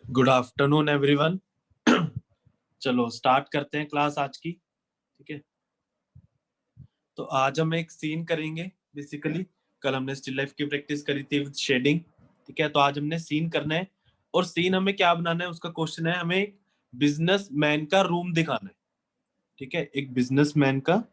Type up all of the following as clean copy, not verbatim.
Good afternoon everyone. चलो start करते हैं क्लास आज की। ठीक है, तो आज हम एक सीन करेंगे बेसिकली। कल हमने स्टिल लाइफ की प्रैक्टिस करी थी विद शेडिंग। ठीक है, तो आज हमने सीन करना है। और सीन हमें क्या बनाना है उसका क्वेश्चन है, हमें एक बिजनेसमैन का रूम दिखाना है। ठीक है, एक बिजनेसमैन का।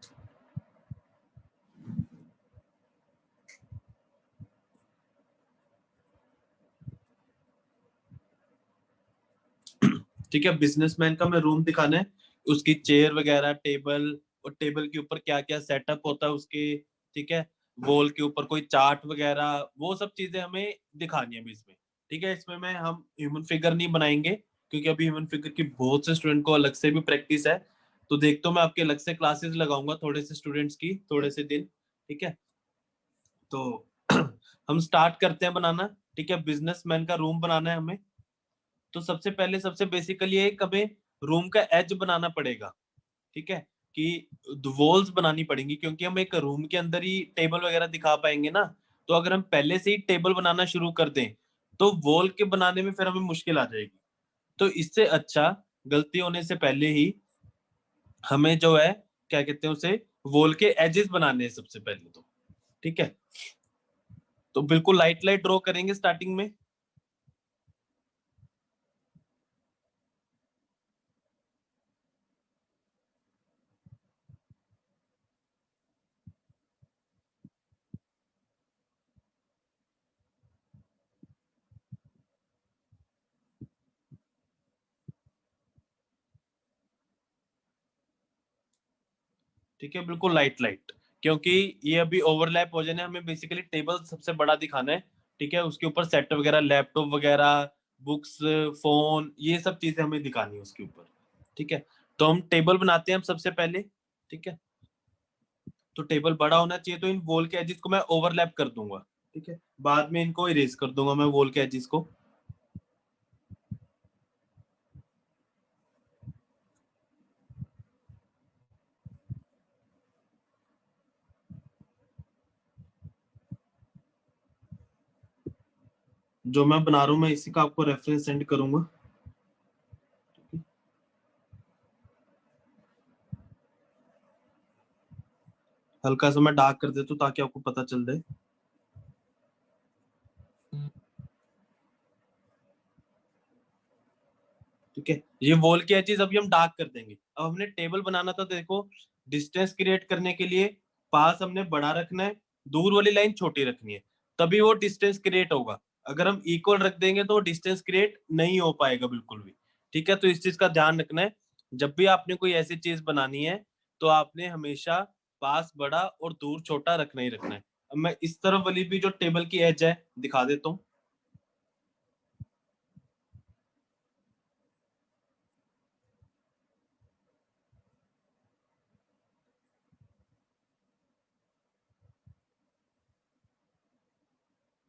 ठीक है, बिजनेसमैन का हमें रूम दिखाना है। उसकी चेयर वगैरह, टेबल, और टेबल के ऊपर क्या क्या सेटअप होता है उसके। ठीक है, वॉल के ऊपर कोई चार्ट वगैरह, वो सब चीजें हमें दिखानी है अभी इसमें। ठीक है, इसमें मैं हम ह्यूमन फिगर नहीं बनाएंगे क्योंकि अभी ह्यूमन फिगर की बहुत से स्टूडेंट को अलग से भी प्रैक्टिस है। तो देखते हो मैं आपके अलग से क्लासेस लगाऊंगा थोड़े से स्टूडेंट्स की, थोड़े से दिन। ठीक है, तो हम स्टार्ट करते हैं बनाना। ठीक है, बिजनेसमैन का रूम बनाना है हमें। तो सबसे पहले सबसे बेसिकली एक हमें रूम का एज बनाना पड़ेगा। ठीक है, कि वॉल्स बनानी पड़ेंगी क्योंकि हम एक रूम के अंदर ही टेबल वगैरह दिखा पाएंगे ना। तो अगर हम पहले से ही टेबल बनाना शुरू कर दें तो वॉल के बनाने में फिर हमें मुश्किल आ जाएगी। तो इससे अच्छा गलती होने से पहले ही हमें जो है, क्या कहते हैं उसे, वॉल के एजेस बनाने हैं सबसे पहले तो। ठीक है, तो बिल्कुल लाइट लाइट ड्रॉ करेंगे स्टार्टिंग में। ठीक है, बिल्कुल लाइट लाइट, क्योंकि ये अभी ओवरलैप हो जाने, हमें बेसिकली टेबल सबसे बड़ा दिखाना है। ठीक है, उसके ऊपर सेट वगैरह, लैपटॉप वगैरह, बुक्स, फोन, ये सब चीजें हमें दिखानी है उसके ऊपर। ठीक है, तो हम टेबल बनाते हैं हम सबसे पहले। ठीक है, तो टेबल बड़ा होना चाहिए, तो इन वॉल के एजेस को मैं ओवरलैप कर दूंगा। ठीक है, बाद में इनको इरेज कर दूंगा मैं वॉल के एजेस को। जो मैं बना रहा हूँ मैं इसी का आपको रेफरेंस सेंड करूंगा। हल्का सा मैं डार्क कर देता हूँ ताकि आपको पता चल जाए। ठीक है, ये वॉल की चीज अभी हम डार्क कर देंगे। अब हमने टेबल बनाना था, देखो डिस्टेंस क्रिएट करने के लिए पास हमने बड़ा रखना है, दूर वाली लाइन छोटी रखनी है, तभी वो डिस्टेंस क्रिएट होगा। अगर हम इक्वल रख देंगे तो डिस्टेंस क्रिएट नहीं हो पाएगा बिल्कुल भी। ठीक है, तो इस चीज का ध्यान रखना है। जब भी आपने कोई ऐसी चीज बनानी है तो आपने हमेशा पास बड़ा और दूर छोटा रखना ही रखना है। अब मैं इस तरफ वाली भी जो टेबल की एज है दिखा देता हूँ।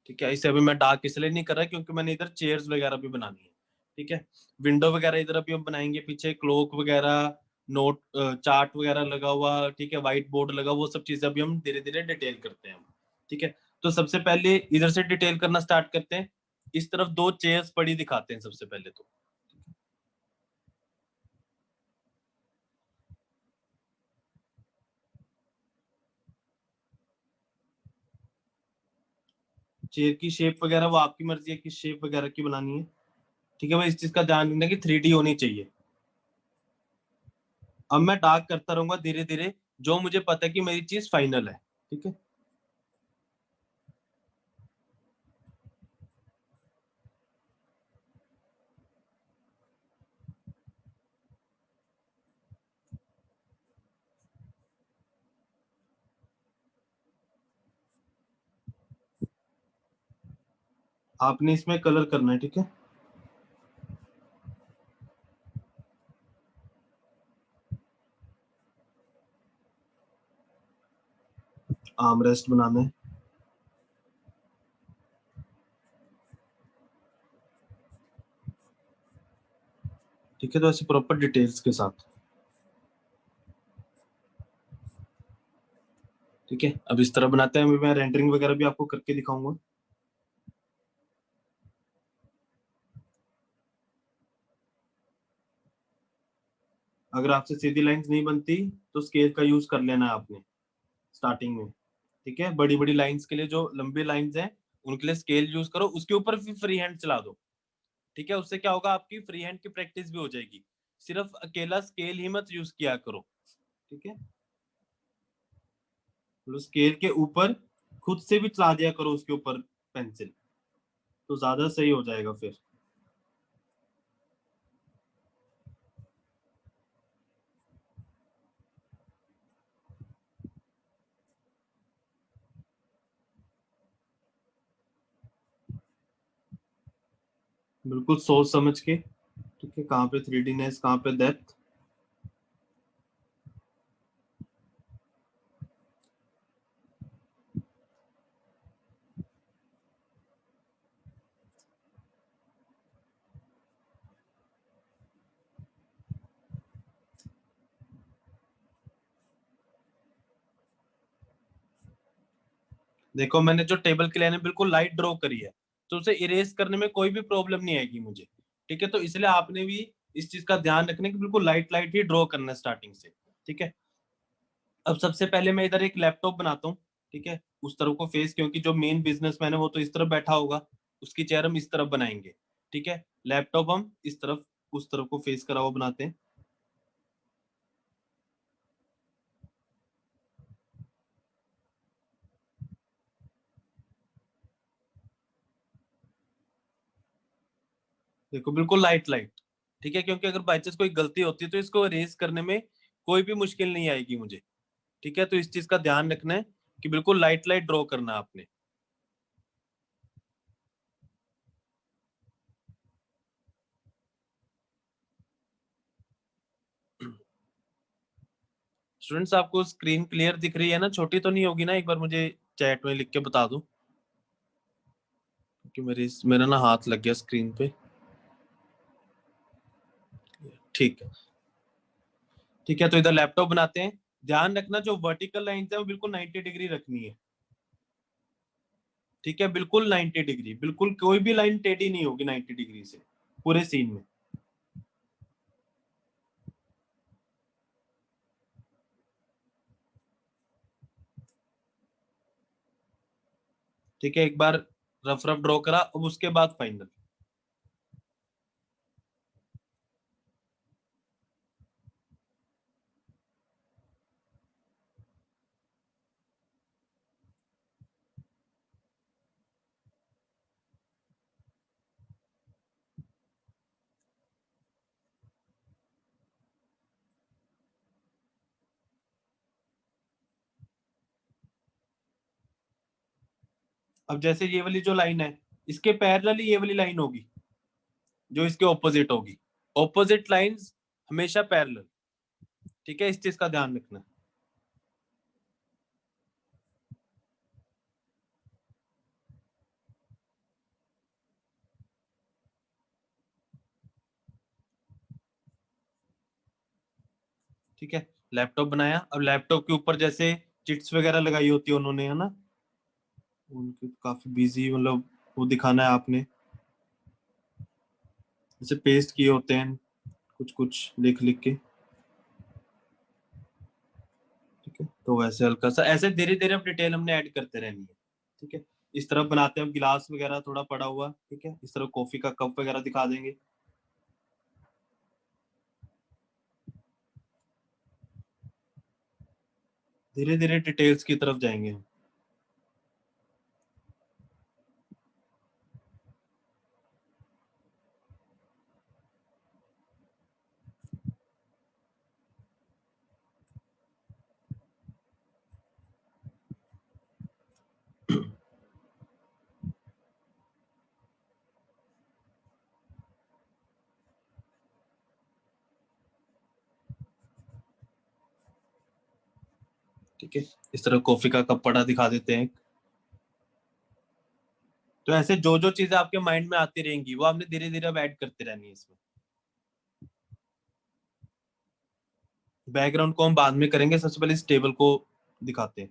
ठीक है, इसे अभी मैं डार्क इसलिए नहीं कर रहा क्योंकि मैंने इधर चेयर्स वगैरह भी बनानी है। ठीक है, विंडो वगैरह इधर अभी हम बनाएंगे, पीछे क्लॉक वगैरह, नोट, चार्ट वगैरह लगा हुआ। ठीक है, व्हाइट बोर्ड लगा, वो सब चीजें अभी हम धीरे धीरे डिटेल करते हैं हम। ठीक है, तो सबसे पहले इधर से डिटेल करना स्टार्ट करते हैं। इस तरफ दो चेयर्स पड़ी दिखाते हैं सबसे पहले तो। चेयर की शेप वगैरह वो आपकी मर्जी है किस शेप वगैरह की बनानी है। ठीक है भाई, इस चीज का ध्यान रखना कि 3D होनी चाहिए। अब मैं डार्क करता रहूंगा धीरे धीरे, जो मुझे पता है कि मेरी चीज फाइनल है। ठीक है, आपने इसमें कलर करना है। ठीक है, आर्म रेस्ट बनाना है। ठीक है, तो ऐसे प्रॉपर डिटेल्स के साथ। ठीक है, अब इस तरह बनाते हैं, अभी मैं रेंडरिंग वगैरह भी आपको करके दिखाऊंगा। अगर आपसे सीधी लाइंस नहीं बनती तो स्केल का यूज कर लेना है आपने स्टार्टिंग में। ठीक है, बड़ी बड़ी लाइंस के लिए, जो लंबी लाइंस हैं उनके लिए स्केल यूज करो, उसके ऊपर फिर फ्री हैंड चला दो। ठीक है, उससे क्या होगा, आपकी फ्री हैंड की प्रैक्टिस भी हो जाएगी। सिर्फ अकेला स्केल ही मत यूज किया करो। ठीक है, मतलब स्केल के ऊपर खुद से भी चला दिया करो उसके ऊपर पेंसिल, तो ज्यादा सही हो जाएगा फिर। बिल्कुल सोच समझ के। ठीक है, कहाँ पे 3D नेस, कहाँ पे डेप्थ। देखो, मैंने जो टेबल की लाइन है बिल्कुल लाइट ड्रॉ करी है, तो उसे इरेज करने में कोई भी प्रॉब्लम नहीं आएगी मुझे। ठीक है, तो इसलिए आपने भी इस चीज का ध्यान रखने की, बिल्कुल लाइट लाइट ही ड्रॉ करना है स्टार्टिंग से। ठीक है, अब सबसे पहले मैं इधर एक लैपटॉप बनाता हूँ। ठीक है, उस तरफ को फेस, क्योंकि जो मेन बिजनेसमैन है वो तो इस तरफ बैठा होगा, उसकी चेयर हम इस तरफ बनाएंगे। ठीक है, लैपटॉप हम इस तरफ, उस तरफ को फेस करा हुआ बनाते हैं। देखो, बिल्कुल लाइट लाइट। ठीक है, क्योंकि अगर बाई चांस कोई गलती होती है तो इसको रेस करने में कोई भी मुश्किल नहीं आएगी मुझे। ठीक है, तो इस चीज का ध्यान रखना है कि बिल्कुल लाइट लाइट ड्रॉ करना है आपने। स्टूडेंट्स, आपको स्क्रीन क्लियर दिख रही है ना? छोटी तो नहीं होगी ना? एक बार मुझे चैट में लिख के बता दो, क्योंकि मेरा ना हाथ लग गया स्क्रीन पे। ठीक है। ठीक है, तो इधर लैपटॉप बनाते हैं। ध्यान रखना, जो वर्टिकल लाइन है वो बिल्कुल 90 डिग्री रखनी है। ठीक है, बिल्कुल 90 डिग्री, बिल्कुल कोई भी लाइन टेढ़ी नहीं होगी 90 डिग्री से पूरे सीन में। ठीक है, एक बार रफ रफ ड्रॉ करा, अब उसके बाद फाइनल। अब जैसे ये वाली जो लाइन है, इसके पैरेलल ही ये वाली लाइन होगी जो इसके ऑपोजिट होगी। ऑपोजिट लाइंस हमेशा पैरेलल। ठीक है, इस चीज का ध्यान रखना। ठीक है, लैपटॉप बनाया। अब लैपटॉप के ऊपर जैसे चिट्स वगैरह लगाई होती है उन्होंने, है ना, उनके काफी बिजी, मतलब वो दिखाना है आपने। जैसे पेस्ट किए होते हैं कुछ कुछ लिख लिख के। ठीक है, तो वैसे हल्का सा ऐसे धीरे धीरे अब डिटेल हमने ऐड करते रहनी है। ठीक है, इस तरफ बनाते हैं हम गिलास वगैरह थोड़ा पड़ा हुआ। ठीक है, इस तरफ कॉफी का कप वगैरह दिखा देंगे। धीरे धीरे डिटेल्स की तरफ जाएंगे हम। ठीक है, इस तरह कॉफी का कप पड़ा दिखा देते हैं। तो ऐसे जो जो चीजें आपके माइंड में आती रहेंगी वो आपने धीरे धीरे अब ऐड करते रहनी है इसमें। बैकग्राउंड को हम बाद में करेंगे, सबसे पहले इस टेबल को दिखाते हैं।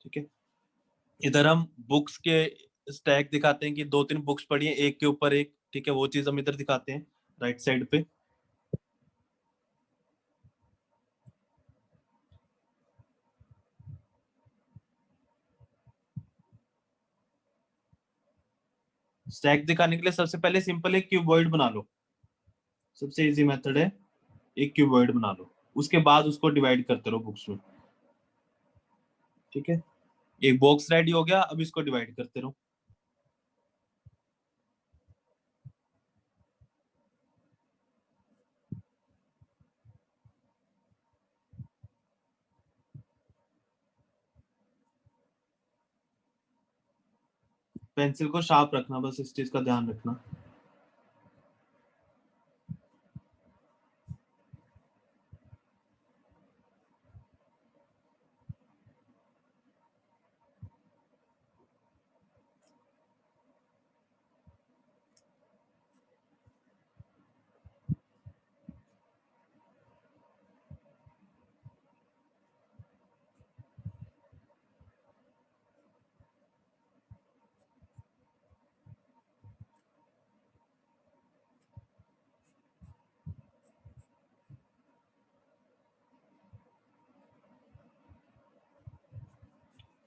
ठीक है, इधर हम बुक्स के स्टैक दिखाते हैं कि 2-3 बुक्स पढ़ी है एक के ऊपर एक, ठीक है, वो चीज हम इधर दिखाते हैं राइट साइड पे। स्टैक दिखाने के लिए सबसे पहले सिंपल एक क्यूबॉइड बना लो, सबसे इजी मेथड है, एक क्यूबॉइड बना लो, उसके बाद उसको डिवाइड करते रहो बुक्स में। ठीक है, एक बॉक्स रेडी हो गया, अब इसको डिवाइड करते रहो। पेंसिल को शार्प रखना, बस इस चीज का ध्यान रखना।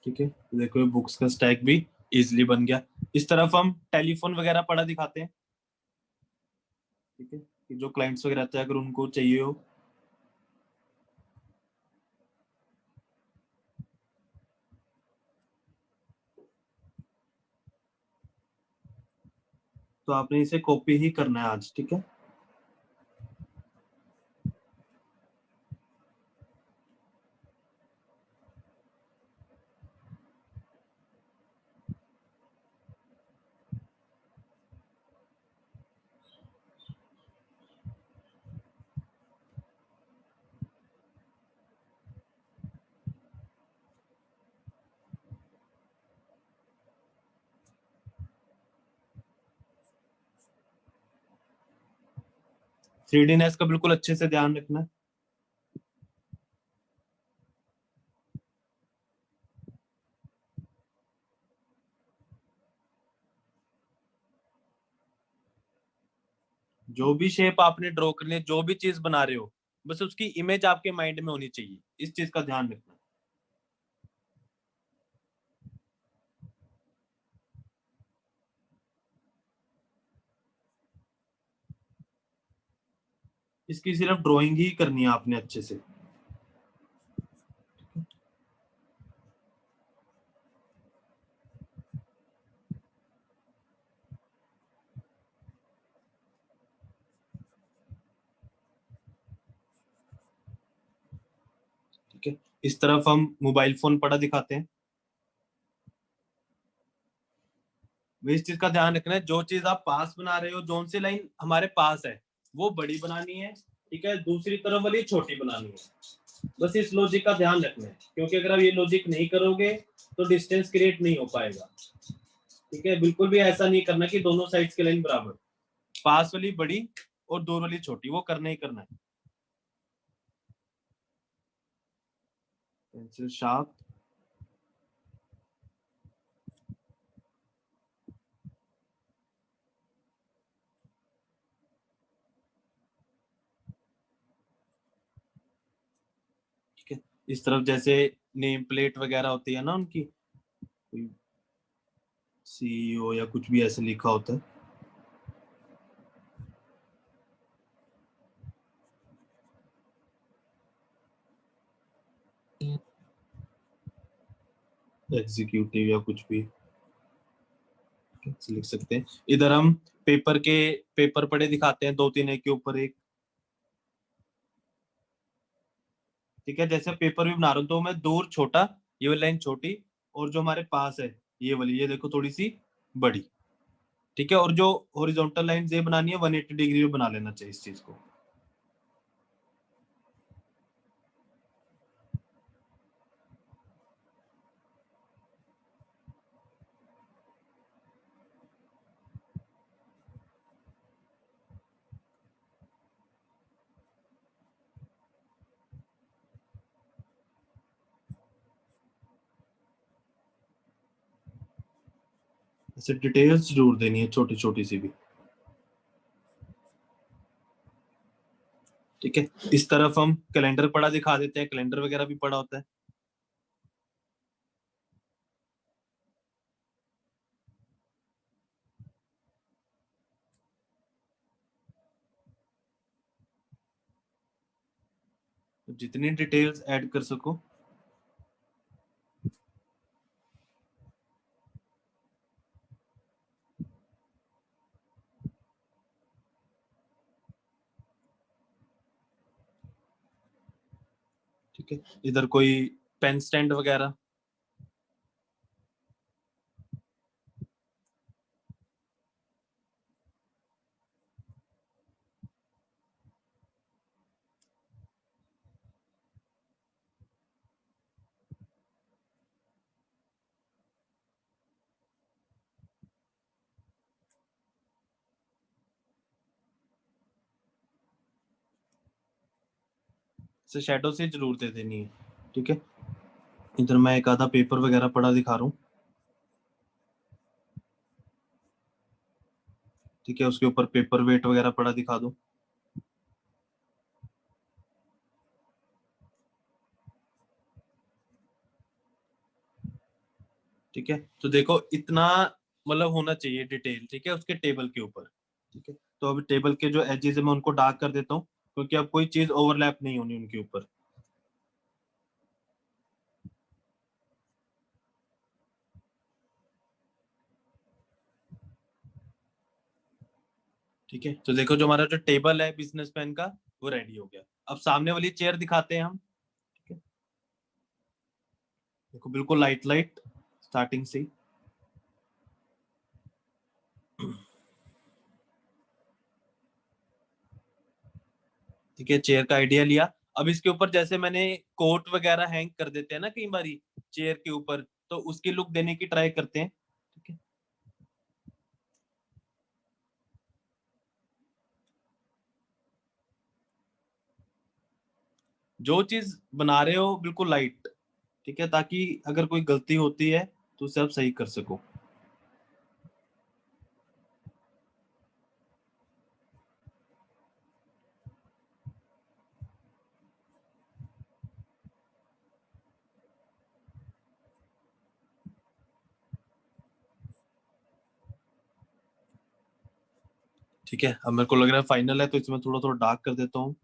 ठीक है, देखो बुक्स का स्टैक भी इजिली बन गया। इस तरफ हम टेलीफोन वगैरह पड़ा दिखाते हैं। ठीक है, कि जो क्लाइंट्स वगैरह रहते हैं अगर उनको चाहिए हो। तो आपने इसे कॉपी ही करना है आज, ठीक है। थ्री डी नेस का बिल्कुल अच्छे से ध्यान रखना है। जो भी शेप आपने ड्रॉ करनी है, जो भी चीज बना रहे हो, बस उसकी इमेज आपके माइंड में होनी चाहिए, इस चीज का ध्यान रखना। इसकी सिर्फ ड्राइंग ही करनी है आपने अच्छे से। ठीक है, इस तरफ हम मोबाइल फोन पड़ा दिखाते हैं। वे इस चीज का ध्यान रखना है, जो चीज आप पास बना रहे हो, जोन सी लाइन हमारे पास है वो बड़ी बनानी है, ठीक है, दूसरी तरफ वाली छोटी बनानी है। बस इस लॉजिक का ध्यान रखना है, क्योंकि अगर आप ये लॉजिक नहीं करोगे तो डिस्टेंस क्रिएट नहीं हो पाएगा। ठीक है, बिल्कुल भी ऐसा नहीं करना कि दोनों साइड्स की लाइन बराबर, पास वाली बड़ी और दूर वाली छोटी, वो करना ही करना है। Pencil sharp. ठीक है, इस तरफ जैसे नेम प्लेट वगैरह होती है ना उनकी, कोई सीईओ या कुछ भी ऐसे लिखा होता है, एग्जीक्यूटिव या कुछ भी लिख सकते हैं। इधर हम पेपर के पेपर पड़े दिखाते हैं, 2-3 एक के ऊपर एक। ठीक है, जैसे पेपर भी बना रहा हूँ तो मैं दूर छोटा, ये वाली लाइन छोटी, और जो हमारे पास है ये वाली, ये देखो थोड़ी सी बड़ी। ठीक है, और जो हॉरिजॉन्टल लाइन ये बनानी है 180 डिग्री में बना लेना चाहिए इस चीज को। ऐसे डिटेल्स जरूर देनी है, छोटी छोटी सी भी। ठीक है, इस तरफ हम कैलेंडर पड़ा दिखा देते हैं, कैलेंडर वगैरह भी पड़ा होता है। तो जितनी डिटेल्स ऐड कर सको। ठीक है, इधर कोई पेन स्टैंड वगैरह। से शेडो से जरूर दे देनी है। ठीक है, इधर मैं एक आधा पेपर वगैरह पड़ा दिखा रहा हूँ। ठीक है, उसके ऊपर पेपर वेट वगैरह पड़ा दिखा दो। ठीक है, तो देखो इतना मतलब होना चाहिए डिटेल, ठीक है, उसके टेबल के ऊपर। ठीक है, तो अब टेबल के जो एजेस है मैं उनको डार्क कर देता हूँ, क्योंकि अब कोई चीज ओवरलैप नहीं होनी उनके ऊपर। ठीक है, तो देखो जो हमारा जो टेबल है बिजनेसमैन का, वो रेडी हो गया। अब सामने वाली चेयर दिखाते हैं हम। ठीक है, देखो बिल्कुल लाइट लाइट स्टार्टिंग से ही। ठीक है, चेयर का आइडिया लिया। अब इसके ऊपर जैसे मैंने कोट वगैरह हैंग कर देते हैं ना कई बारी चेयर के ऊपर, तो उसकी लुक देने की ट्राई करते हैं। ठीक है, जो चीज बना रहे हो बिल्कुल लाइट। ठीक है, ताकि अगर कोई गलती होती है तो उसे आप सही कर सको। ठीक है, अब मेरे को लग रहा है फाइनल है, तो इसमें थोड़ा थोड़ा डार्क कर देता हूँ।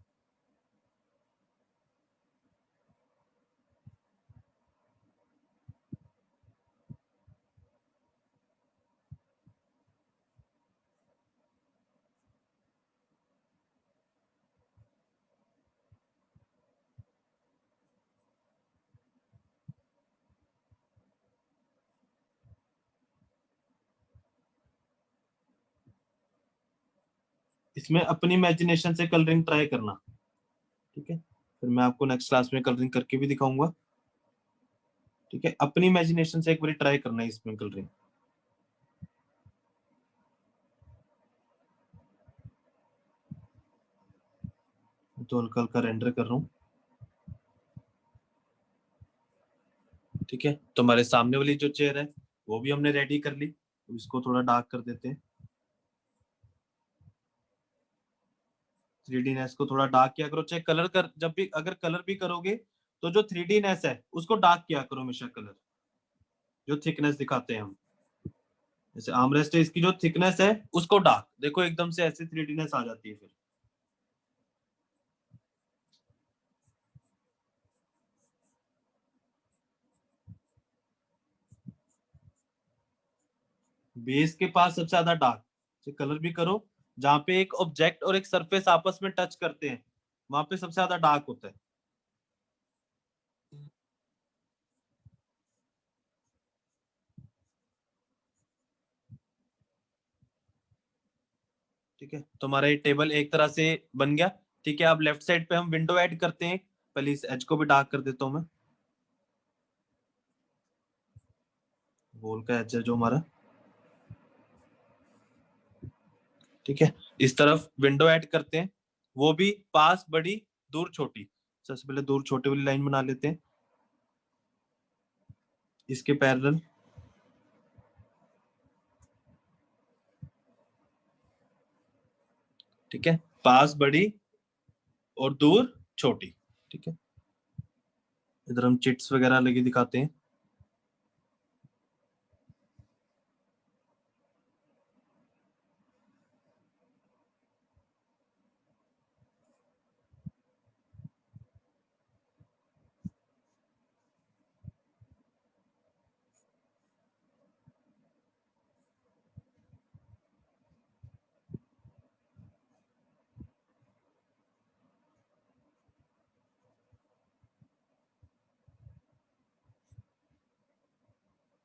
इसमें अपनी इमेजिनेशन से कलरिंग ट्राई करना। ठीक है, फिर मैं आपको नेक्स्ट क्लास में कलरिंग करके भी दिखाऊंगा। ठीक है, अपनी इमेजिनेशन से एक बार ट्राई करना है इसमें कलरिंग। तो हल्का हल्का रेंडर कर रहा हूँ। ठीक है, तो हमारे सामने वाली जो चेयर है वो भी हमने रेडी कर ली। तो इसको थोड़ा डार्क कर देते हैं। 3D नेस को थोड़ा डार्क किया करो, चाहे कलर कर, जब भी अगर कलर भी करोगे तो जो 3D नेस है उसको डार्क किया करो हमेशा कलर, जो थिकनेस दिखाते हैं हम। जैसे आर्मरेस्ट है, इसकी जो थिकनेस है उसको डार्क देखो, एकदम से ऐसे 3D नेस आ जाती है फिर। बेस के पास सबसे ज्यादा डार्क कलर भी करो, जहां पे एक ऑब्जेक्ट और एक सरफेस आपस में टच करते हैं वहां पे सबसे ज्यादा डार्क होता है। ठीक है, तो हमारा ये टेबल एक तरह से बन गया। ठीक है, अब लेफ्ट साइड पे हम विंडो ऐड करते हैं। पहले इस एज को भी डार्क कर देता हूँ मैं। वॉल का एज है जो हमारा। ठीक है, इस तरफ विंडो ऐड करते हैं, वो भी पास बड़ी दूर छोटी। सबसे पहले दूर छोटी वाली लाइन बना लेते हैं इसके पैरेलल। ठीक है, पास बड़ी और दूर छोटी। ठीक है, इधर हम चिट्स वगैरह लगे दिखाते हैं।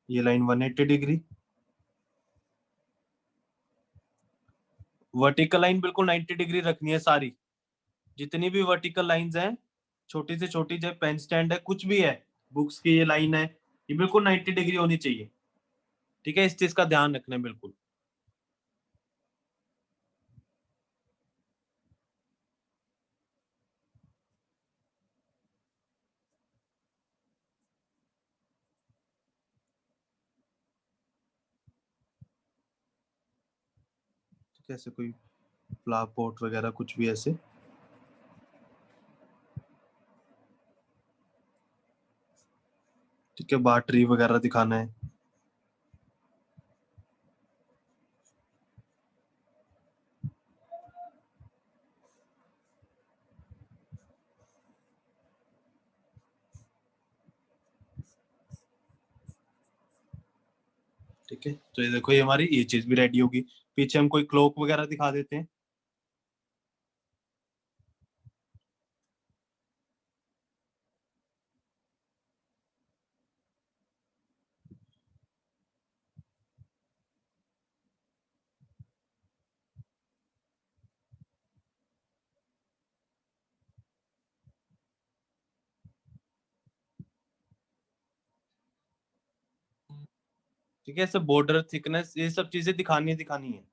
ये लाइन 180 डिग्री। वर्टिकल लाइन बिल्कुल 90 डिग्री रखनी है सारी, जितनी भी वर्टिकल लाइंस हैं, छोटी से छोटी, चाहे पेन स्टैंड है, कुछ भी है, बुक्स की ये लाइन है, ये बिल्कुल 90 डिग्री होनी चाहिए। ठीक है, इस चीज का ध्यान रखना है बिल्कुल। ठीक है, ऐसे कोई फ्लावर पॉट वगैरह कुछ भी ऐसे। ठीक है, बाहर ट्री वगैरह दिखाना है। ठीक है, तो ये देखो, ये हमारी ये चीज भी रेडी होगी। पीछे हम कोई क्लॉक वगैरह दिखा देते हैं। ठीक है, ऐसे बॉर्डर थिकनेस ये सब चीजें दिखानी दिखानी है।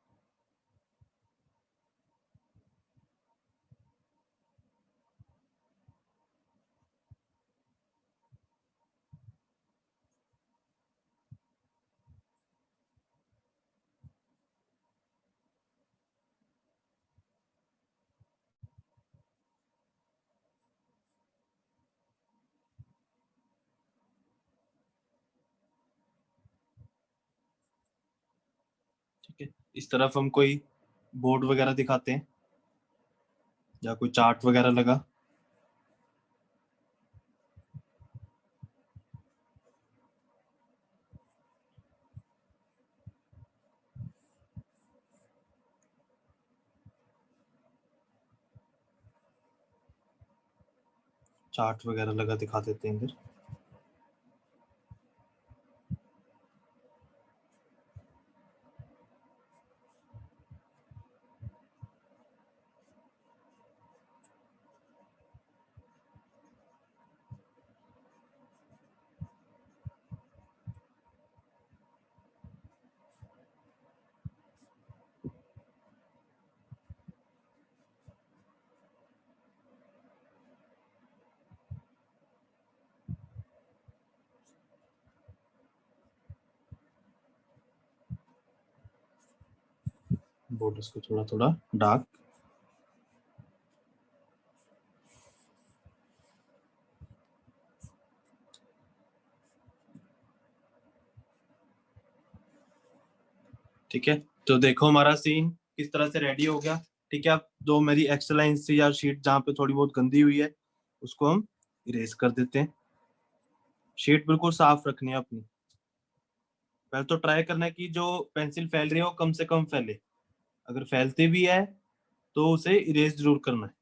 ठीक है, इस तरफ हम कोई बोर्ड वगैरह दिखाते हैं, या कोई चार्ट वगैरह लगा। चार्ट वगैरह लगा दिखा देते हैं इधर। बॉर्डर्स को थोड़ा थोड़ा डार्क। ठीक है, तो देखो हमारा सीन किस तरह से रेडी हो गया। ठीक है, अब दो मेरी एक्स्ट्रा लाइंस थी या शीट जहाँ पे थोड़ी बहुत गंदी हुई है, उसको हम इरेज कर देते हैं। शीट बिल्कुल साफ रखनी है अपनी। पहले तो ट्राई करना है कि जो पेंसिल फैल रही है वो कम से कम फैले। अगर फैलती भी है तो उसे इरेज जरूर करना है।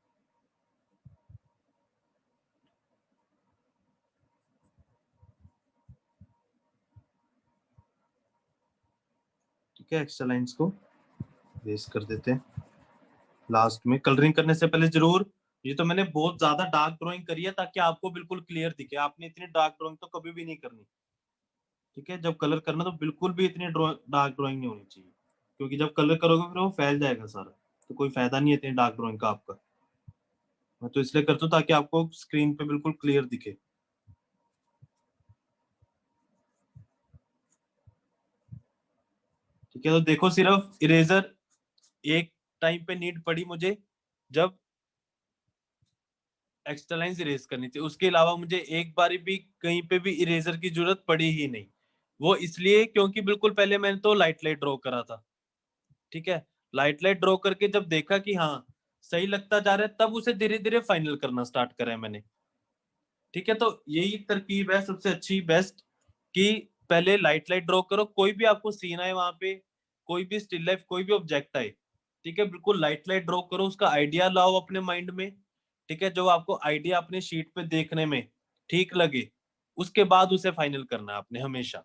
ठीक है, एक्स्ट्रा लाइंस को इरेज कर देते हैं। लास्ट में कलरिंग करने से पहले जरूर, ये तो मैंने बहुत ज्यादा डार्क ड्राइंग करी है ताकि आपको बिल्कुल क्लियर दिखे। आपने इतनी डार्क ड्राइंग तो कभी भी नहीं करनी। ठीक है, जब कलर करना तो बिल्कुल भी इतनी डार्क ड्राइंग नहीं होनी चाहिए, क्योंकि जब कलर करोगे फिर वो फैल जाएगा सारा, तो कोई फायदा नहीं है इतनी डार्क ड्राइंग का आपका। मैं तो इसलिए करता हूँ ताकि आपको स्क्रीन पे बिल्कुल क्लियर दिखे। ठीक है, तो देखो सिर्फ इरेजर एक टाइम पे नीड पड़ी मुझे जब एक्स्ट्रा लाइंस इरेज करनी थी, उसके अलावा मुझे एक बारी भी कहीं पे भी इरेजर की जरूरत पड़ी ही नहीं। वो इसलिए क्योंकि बिल्कुल पहले मैंने तो लाइट लाइट ड्रॉ करा था, ठीक है। लाइट लाइट ड्रॉ करके जब देखा कि हाँ सही लगता जा रहा है, तब उसे धीरे धीरे फाइनल करना स्टार्ट करा है मैंने, ठीक है। तो यही तरकीब है सबसे अच्छी बेस्ट, कि पहले लाइट लाइट ड्रॉ करो, कोई भी आपको सीन आए वहां पे, कोई भी स्टिल लाइफ, कोई भी ऑब्जेक्ट आए, ठीक है, बिल्कुल लाइट लाइट ड्रॉ करो, उसका आइडिया लाओ अपने माइंड में, ठीक है। जो आपको आइडिया अपने शीट पे देखने में ठीक लगे, उसके बाद उसे फाइनल करना है आपने हमेशा,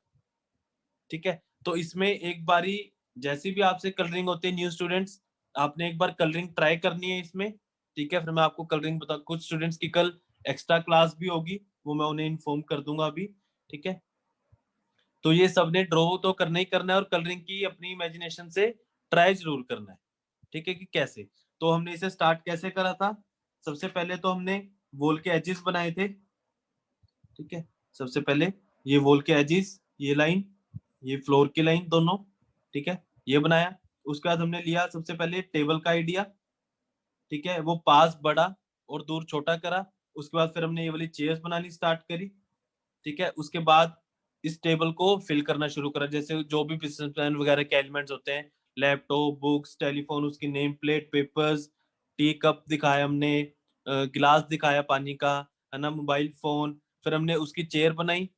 ठीक है। तो इसमें एक बारी जैसी भी आपसे कलरिंग होती है न्यू स्टूडेंट्स, आपने एक बार कलरिंग ट्राई करनी है इसमें, ठीक है। फिर मैं आपको कलरिंग बता, कुछ स्टूडेंट्स की कल एक्स्ट्रा क्लास भी होगी, वो मैं उन्हें इन्फॉर्म कर दूंगा अभी, ठीक है। तो ये सबने ड्रॉ तो करना ही करना है, और कलरिंग की अपनी इमेजिनेशन से ट्राई जरूर करना है, ठीक है, कि कैसे। तो हमने इसे स्टार्ट कैसे करा था, सबसे पहले तो हमने वॉल के एजेस बनाए थे, ठीक है। सबसे पहले ये वॉल के एजेस, ये लाइन, ये फ्लोर की लाइन दोनों, ठीक है, ये बनाया। उसके बाद हमने लिया सबसे पहले टेबल का आइडिया, ठीक है, वो पास बड़ा और दूर छोटा करा। उसके बाद फिर हमने ये वाली चेयर्स बनानी स्टार्ट करी, ठीक है। उसके बाद इस टेबल को फिल करना शुरू करा, जैसे जो भी बिजनेस प्लान वगैरह के एलिमेंट्स होते हैं, लैपटॉप, बुक्स, टेलीफोन, उसकी name plate, papers, tea cup दिखाया हमने, गिलास दिखाया पानी का, है ना, मोबाइल फोन। फिर हमने उसकी चेयर बनाई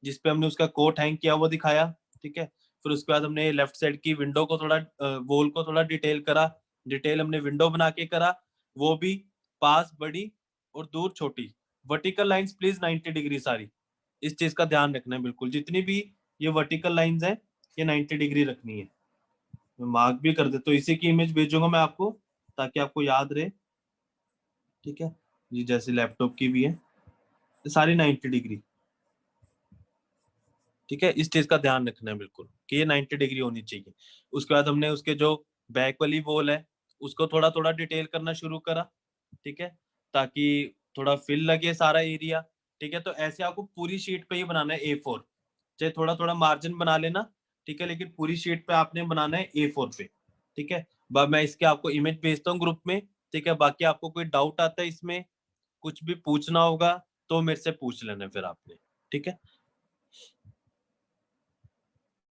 जिसपे हमने उसका कोट हैंग किया, वो दिखाया, ठीक है। फिर उसके बाद हमने लेफ्ट साइड की विंडो को थोड़ा, वॉल को थोड़ा डिटेल करा, डिटेल हमने विंडो बना के करा, वो भी पास बड़ी और दूर छोटी। वर्टिकल लाइंस प्लीज 90 डिग्री सारी, इस चीज का ध्यान रखना है बिल्कुल, जितनी भी ये वर्टिकल लाइंस है ये 90 डिग्री रखनी है। मैं मार्क भी कर दे, तो इसी की इमेज भेजूंगा मैं आपको ताकि आपको याद रहे, ठीक है। ये जैसे लैपटॉप की भी है, ये सारी 90 डिग्री, ठीक है। इस चीज का ध्यान रखना है बिल्कुल कि ये 90 डिग्री होनी चाहिए। उसके बाद हमने उसके जो बैक वाली वॉल है उसको थोड़ा थोड़ा डिटेल करना शुरू करा, ठीक है, ताकि थोड़ा फिल लगे सारा एरिया, ठीक है। तो ऐसे आपको पूरी शीट पे ही बनाना है A4, चाहे थोड़ा थोड़ा मार्जिन बना लेना, ठीक है, लेकिन पूरी शीट पे आपने बनाना है A4 पे, ठीक है। मैं इसके आपको इमेज भेजता हूँ ग्रुप में, ठीक है। बाकी आपको कोई डाउट आता है इसमें, कुछ भी पूछना होगा तो मेरे से पूछ लेना फिर आपने, ठीक है।